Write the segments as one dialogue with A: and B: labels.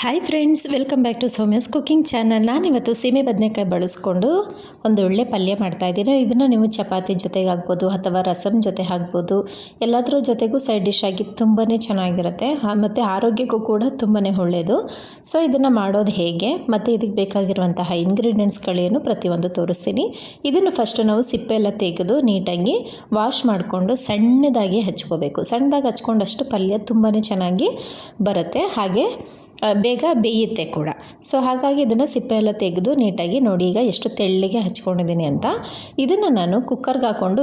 A: Hi friends, welcome back to Soumya's cooking channel. ನಾನಿವತ್ತು ಸೀಮೆ ಬದನೆಕಾಯಿ ಬಳಸ್ಕೊಂಡು ಒಂದು ಒಳ್ಳೆ ಪಲ್ಯ ಮಾಡ್ತಾಯಿದ್ದೀನಿ. ಇದನ್ನು ನೀವು ಚಪಾತಿ ಜೊತೆಗೆ ಆಗ್ಬೋದು ಅಥವಾ ರಸಮ್ ಜೊತೆ ಆಗ್ಬೋದು, ಎಲ್ಲದರ ಜೊತೆಗೂ ಸೈಡ್ ಡಿಶ್ ಆಗಿ ತುಂಬಾ ಚೆನ್ನಾಗಿರುತ್ತೆ ಮತ್ತು ಆರೋಗ್ಯಕ್ಕೂ ಕೂಡ ತುಂಬಾ ಒಳ್ಳೆಯದು. ಸೊ ಇದನ್ನು ಮಾಡೋದು ಹೇಗೆ ಮತ್ತು ಇದಕ್ಕೆ ಬೇಕಾಗಿರುವಂತಹ ಇಂಗ್ರೀಡಿಯೆಂಟ್ಸ್ಗಳೇನು ಪ್ರತಿಯೊಂದು ತೋರಿಸ್ತೀನಿ. ಇದನ್ನು ಫಸ್ಟು ನಾವು ಸಿಪ್ಪೆ ಎಲ್ಲ ತೆಗೆದು ನೀಟಾಗಿ ವಾಶ್ ಮಾಡಿಕೊಂಡು ಸಣ್ಣದಾಗಿ ಹಚ್ಕೋಬೇಕು. ಸಣ್ಣದಾಗಿ ಹಚ್ಕೊಂಡಷ್ಟು ಪಲ್ಯ ತುಂಬಾ ಚೆನ್ನಾಗಿ ಬರುತ್ತೆ, ಹಾಗೆ ಬೇಗ ಬೇಯುತ್ತೆ ಕೂಡ. ಸೊ ಹಾಗಾಗಿ ಇದನ್ನು ಸಿಪ್ಪೆ ಎಲ್ಲ ತೆಗೆದು ನೀಟಾಗಿ ನೋಡಿ ಈಗ ಎಷ್ಟು ತೆಳ್ಳಗೆ ಹಚ್ಕೊಂಡಿದ್ದೀನಿ ಅಂತ. ಇದನ್ನು ನಾನು ಕುಕ್ಕರ್ಗೆ ಹಾಕ್ಕೊಂಡು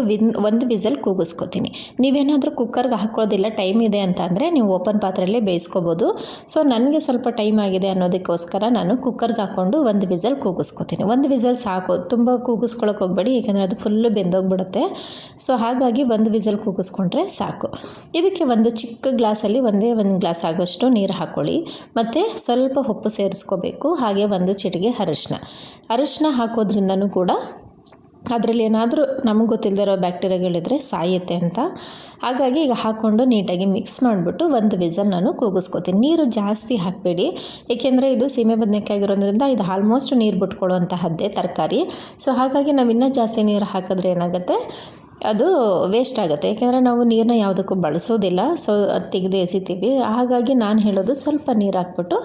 A: ಒಂದು ವಿಸಲ್ ಕೂಗಿಸ್ಕೊತೀನಿ. ನೀವೇನಾದರೂ ಕುಕ್ಕರ್ಗೆ ಹಾಕೋದಿಲ್ಲ, ಟೈಮ್ ಇದೆ ಅಂತ ಅಂದರೆ ನೀವು ಓಪನ್ ಪಾತ್ರೆಯಲ್ಲೇ ಬೇಯಿಸ್ಕೋಬೋದು. ಸೊ ನನಗೆ ಸ್ವಲ್ಪ ಟೈಮ್ ಆಗಿದೆ ಅನ್ನೋದಕ್ಕೋಸ್ಕರ ನಾನು ಕುಕ್ಕರ್ಗೆ ಹಾಕ್ಕೊಂಡು ಒಂದು ವಿಸಲ್ ಕೂಗಿಸ್ಕೊತೀನಿ. ಒಂದು ವಿಸಲ್ ಸಾಕು, ತುಂಬ ಕೂಗಿಸ್ಕೊಳಕ್ಕೆ ಹೋಗಬೇಡಿ, ಏಕೆಂದರೆ ಅದು ಫುಲ್ಲು ಬೆಂದೋಗ್ಬಿಡುತ್ತೆ. ಸೊ ಹಾಗಾಗಿ ಒಂದು ವಿಸಲ್ ಕೂಗಿಸ್ಕೊಂಡ್ರೆ ಸಾಕು. ಇದಕ್ಕೆ ಒಂದು ಚಿಕ್ಕ ಗ್ಲಾಸಲ್ಲಿ ಒಂದೇ ಒಂದು ಗ್ಲಾಸ್ ಆಗೋಷ್ಟು ನೀರು ಹಾಕ್ಕೊಳ್ಳಿ ಮತ್ತು ಸ್ವಲ್ಪ ಉಪ್ಪು ಸೇರಿಸ್ಕೋಬೇಕು. ಹಾಗೆ ಒಂದು ಚಿಟಿಕೆ ಅರಿಶಿನ ಹಾಕೋದ್ರಿಂದನೂ ಕೂಡ ಅದರಲ್ಲಿ ಏನಾದರೂ ನಮಗೆ ಗೊತ್ತಿಲ್ಲದಿರೋ ಬ್ಯಾಕ್ಟೀರಿಯಾಗಳಿದ್ದರೆ ಸಾಯುತ್ತೆ ಅಂತ. ಹಾಗಾಗಿ ಈಗ ಹಾಕ್ಕೊಂಡು ನೀಟಾಗಿ ಮಿಕ್ಸ್ ಮಾಡಿಬಿಟ್ಟು ಒಂದು ವಿಸಲ್ ನಾನು ಕೂಗಿಸ್ಕೊತೀನಿ. ನೀರು ಜಾಸ್ತಿ ಹಾಕಬೇಡಿ, ಏಕೆಂದರೆ ಇದು ಸೀಮೆ ಬದನೆಕಾಯಿ ಆಗಿರೋದ್ರಿಂದ ಇದು ಆಲ್ಮೋಸ್ಟ್ ನೀರು ಬಿಟ್ಕೊಳ್ಳುವಂತಹದ್ದೇ ತರಕಾರಿ. ಸೊ ಹಾಗಾಗಿ ನಾವು ಇನ್ನೂ ಜಾಸ್ತಿ ನೀರು ಹಾಕಿದ್ರೆ ಏನಾಗುತ್ತೆ, ಅದು ವೇಸ್ಟ್ ಆಗುತ್ತೆ, ಏಕೆಂದರೆ ನಾವು ನೀರನ್ನ ಯಾವುದಕ್ಕೂ ಬಳಸೋದಿಲ್ಲ. ಸೊ ಅದು ತೆಗೆದು ಎಸಿತೀವಿ. ಹಾಗಾಗಿ ನಾನು ಹೇಳೋದು ಸ್ವಲ್ಪ ನೀರು ಹಾಕ್ಬಿಟ್ಟು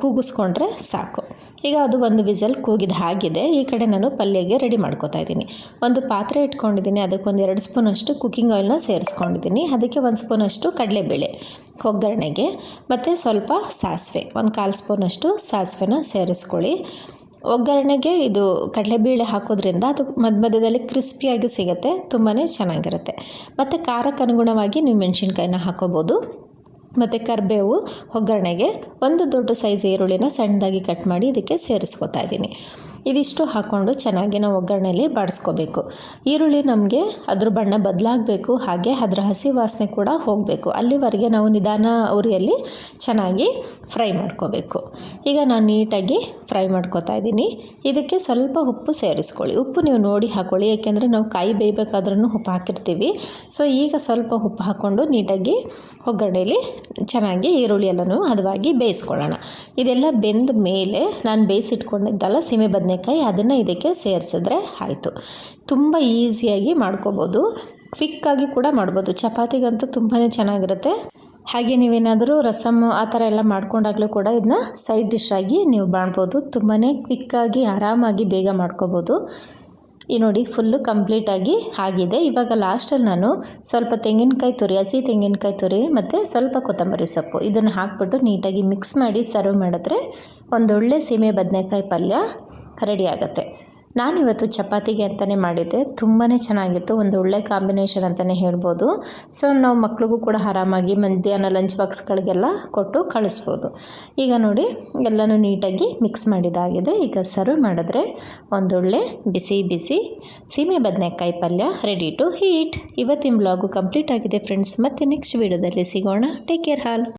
A: ಕೂಗಿಸ್ಕೊಂಡ್ರೆ ಸಾಕು. ಈಗ ಅದು ಒಂದು ವಿಸಲ್ ಕೂಗಿದ ಹಾಗಿದೆ. ಈ ಕಡೆ ನಾನು ಪಲ್ಯಗೆ ರೆಡಿ ಮಾಡ್ಕೋತಾ ಇದ್ದೀನಿ. ಒಂದು ಪಾತ್ರೆ ಇಟ್ಕೊಂಡಿದ್ದೀನಿ, ಅದಕ್ಕೆ ಒಂದು 2 ಸ್ಪೂನಷ್ಟು ಕುಕ್ಕಿಂಗ್ ಆಯಿಲ್ನ ಸೇರಿಸ್ಕೊಂಡಿದ್ದೀನಿ. ಅದಕ್ಕೆ 1 ಸ್ಪೂನಷ್ಟು ಕಡಲೆಬೇಳೆ ಒಗ್ಗರಣೆಗೆ ಮತ್ತು ಸ್ವಲ್ಪ ಸಾಸಿವೆ, ಒಂದು 1/4 ಸ್ಪೂನಷ್ಟು ಸಾಸಿವೆನ ಸೇರಿಸ್ಕೊಳ್ಳಿ. ಒಗ್ಗರಣೆಗೆ ಇದು ಕಡಲೆಬೇಳೆ ಹಾಕೋದ್ರಿಂದ ಅದು ಮಧ್ಯದಲ್ಲಿ ಕ್ರಿಸ್ಪಿಯಾಗಿ ಸಿಗುತ್ತೆ, ತುಂಬಾ ಚೆನ್ನಾಗಿರುತ್ತೆ. ಮತ್ತು ಖಾರಕ್ಕೆ ಅನುಗುಣವಾಗಿ ನೀವು ಮೆಣಸಿನ್ಕಾಯಿನ ಹಾಕೋಬೋದು. ಮತ್ತು ಕರಿಬೇವು ಒಗ್ಗರಣೆಗೆ ಒಂದು ದೊಡ್ಡ ಸೈಜ್ ಈರುಳ್ಳಿನ ಸಣ್ಣದಾಗಿ ಕಟ್ ಮಾಡಿ ಇದಕ್ಕೆ ಸೇರಿಸ್ಕೊತಾ ಇದ್ದೀನಿ. ಇದಿಷ್ಟು ಹಾಕ್ಕೊಂಡು ಚೆನ್ನಾಗಿ ನಾವು ಒಗ್ಗರಣೆಯಲ್ಲಿ ಬಾಡಿಸ್ಕೋಬೇಕು. ಈರುಳ್ಳಿ ನಮಗೆ ಅದ್ರ ಬಣ್ಣ ಬದಲಾಗಬೇಕು, ಹಾಗೆ ಅದರ ಹಸಿ ವಾಸನೆ ಕೂಡ ಹೋಗಬೇಕು. ಅಲ್ಲಿವರೆಗೆ ನಾವು ನಿಧಾನ ಉರಿಯಲ್ಲಿ ಚೆನ್ನಾಗಿ ಫ್ರೈ ಮಾಡ್ಕೋಬೇಕು. ಈಗ ನಾನು ನೀಟಾಗಿ ಫ್ರೈ ಮಾಡ್ಕೋತಾ ಇದ್ದೀನಿ. ಇದಕ್ಕೆ ಸ್ವಲ್ಪ ಉಪ್ಪು ಸೇರಿಸ್ಕೊಳ್ಳಿ. ಉಪ್ಪು ನೀವು ನೋಡಿ ಹಾಕ್ಕೊಳ್ಳಿ, ಏಕೆಂದರೆ ನಾವು ಕಾಯಿ ಬೇಯಬೇಕಾದ್ರೂ ಉಪ್ಪು ಹಾಕಿರ್ತೀವಿ. ಸೊ ಈಗ ಸ್ವಲ್ಪ ಉಪ್ಪು ಹಾಕ್ಕೊಂಡು ನೀಟಾಗಿ ಒಗ್ಗರಣೆಯಲ್ಲಿ ಚೆನ್ನಾಗಿ ಈರುಳ್ಳಿ ಎಲ್ಲನೂ ಹದವಾಗಿ ಬೇಯಿಸ್ಕೊಳ್ಳೋಣ. ಇದೆಲ್ಲ ಬೆಂದ ಮೇಲೆ ನಾನು ಬೇಯಿಸಿಟ್ಕೊಂಡಿದ್ದಲ್ಲ ಸೀಮೆ ಬದನೆಕಾಯಿ, ಅದನ್ನು ಇದಕ್ಕೆ ಸೇರಿಸಿದ್ರೆ ಆಯಿತು. ತುಂಬ ಈಸಿಯಾಗಿ ಮಾಡ್ಕೋಬೋದು, ಕ್ವಿಕ್ಕಾಗಿ ಕೂಡ ಮಾಡ್ಬೋದು. ಚಪಾತಿಗಂತೂ ತುಂಬಾ ಚೆನ್ನಾಗಿರುತ್ತೆ. ಹಾಗೆ ನೀವೇನಾದರೂ ರಸಮ್ ಆ ಥರ ಎಲ್ಲ ಮಾಡ್ಕೊಂಡಾಗಲೂ ಕೂಡ ಇದನ್ನ ಸೈಡ್ ಡಿಶ್ ಆಗಿ ನೀವು ಮಾಡ್ಬೋದು. ತುಂಬಾ ಕ್ವಿಕ್ಕಾಗಿ ಆರಾಮಾಗಿ ಬೇಗ ಮಾಡ್ಕೋಬೋದು. ಈ ನೋಡಿ ಫುಲ್ಲು ಕಂಪ್ಲೀಟಾಗಿ ಆಗಿದೆ. ಇವಾಗ ಲಾಸ್ಟಲ್ಲಿ ನಾನು ಸ್ವಲ್ಪ ತೆಂಗಿನಕಾಯಿ ತುರಿ, ಹಸಿ ತೆಂಗಿನಕಾಯಿ ತುರಿ ಮತ್ತು ಸ್ವಲ್ಪ ಕೊತ್ತಂಬರಿ ಸೊಪ್ಪು ಇದನ್ನು ಹಾಕ್ಬಿಟ್ಟು ನೀಟಾಗಿ ಮಿಕ್ಸ್ ಮಾಡಿ ಸರ್ವ್ ಮಾಡಿದ್ರೆ ಒಂದೊಳ್ಳೆ ಸೀಮೆ ಬದನೆಕಾಯಿ ಪಲ್ಯ ರೆಡಿ ಆಗುತ್ತೆ. ನಾನಿವತ್ತು ಚಪಾತಿಗೆ ಅಂತಲೇ ಮಾಡಿದ್ದೆ, ತುಂಬಾ ಚೆನ್ನಾಗಿತ್ತು. ಒಂದು ಒಳ್ಳೆ ಕಾಂಬಿನೇಷನ್ ಅಂತಲೇ ಹೇಳ್ಬೋದು. ಸೊ ನಾವು ಮಕ್ಳಿಗೂ ಕೂಡ ಆರಾಮಾಗಿ ಮಧ್ಯಾಹ್ನ ಲಂಚ್ ಬಾಕ್ಸ್ಗಳಿಗೆಲ್ಲ ಕೊಟ್ಟು ಕಳಿಸ್ಬೋದು. ಈಗ ನೋಡಿ ಎಲ್ಲನೂ ನೀಟಾಗಿ ಮಿಕ್ಸ್ ಮಾಡಿದಾಗಿದೆ. ಈಗ ಸರ್ವ್ ಮಾಡಿದ್ರೆ ಒಂದೊಳ್ಳೆ ಬಿಸಿ ಬಿಸಿ ಸೀಮೆ ಬದನೆಕಾಯಿ ಪಲ್ಯ ರೆಡಿ ಟು ಈಟ್. ಇವತ್ತಿನ ಬ್ಲಾಗು ಕಂಪ್ಲೀಟ್ ಆಗಿದೆ ಫ್ರೆಂಡ್ಸ್. ಮತ್ತೆ ನೆಕ್ಸ್ಟ್ ವೀಡಿಯೋದಲ್ಲಿ ಸಿಗೋಣ. Take care all.